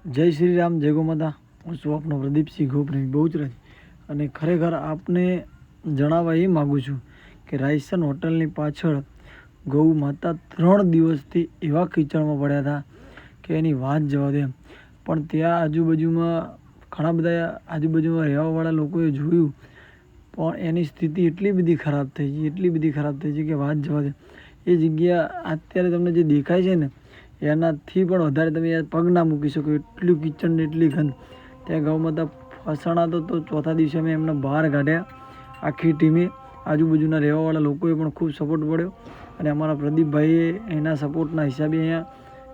જય શ્રી રામ, જય ગો માતા. હું છું આપનો પ્રદીપસિંહ ગોપ્રેમી બહુચરાજી અને ખરેખર આપને જણાવવા એ માગું છું કે રાયસન હોટલની પાછળ ગૌ માતા 3 દિવસથી એવા કીચડમાં પડ્યા હતા કે એની વાત જવા દે. પણ ત્યાં આજુબાજુમાં ઘણા બધા આજુબાજુમાં રહેવાવાળા લોકોએ જોયું, પણ એની સ્થિતિ એટલી બધી ખરાબ થઈ છે કે વાત જવા દે. એ જગ્યા અત્યારે તમને જે દેખાય છે ને એનાથી પણ વધારે તમે પગ ના મૂકી શકો, એટલું કિચન ને એટલી ગંધ. ત્યાં ગૌ માતા ફસાણા તો ચોથા દિવસે અમે એમને બહાર કાઢ્યા. આખી ટીમે, આજુબાજુના રહેવાવાળા લોકોએ પણ ખૂબ સપોર્ટ પડ્યો અને અમારા પ્રદીપભાઈએ એના સપોર્ટના હિસાબે અહીંયા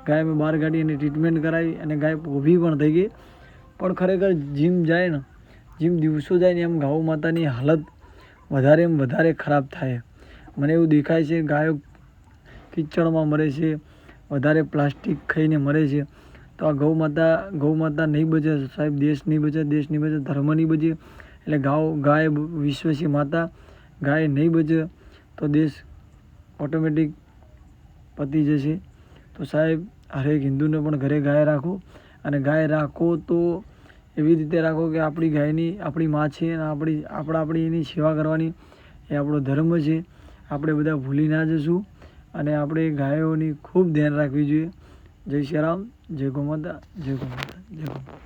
ગાય અમે બહાર કાઢી અને ટ્રીટમેન્ટ કરાવી અને ગાય ઊભી પણ થઈ ગઈ. પણ ખરેખર જેમ દિવસો જાય ને એમ ગૌ માતાની હાલત વધારે ખરાબ થાય. મને એવું દેખાય છે ગાયો કિચડમાં મરે છે, વધારે પ્લાસ્ટિક ખાઈને મરે છે. તો આ ગૌ માતા નહીં બચે સાહેબ, દેશ નહીં બચે, ધર્મ નહીં બચે. એટલે ગાય વિશ્વ છે માતા, ગાય નહીં બચે તો દેશ ઓટોમેટિક પતી જશે. તો સાહેબ, હરેક હિન્દુને પણ ઘરે ગાય રાખો અને ગાય રાખો તો એવી રીતે રાખો કે આપણી માં છે અને આપણી એની સેવા કરવાની એ આપણો ધર્મ છે. આપણે બધા ભૂલી ના જશું અને આપણે ગાયોની ખૂબ ધ્યાન રાખવી જોઈએ. જય શ્રી રામ, જય ગો માતા, જય ગો માતા, જય ગો માતા.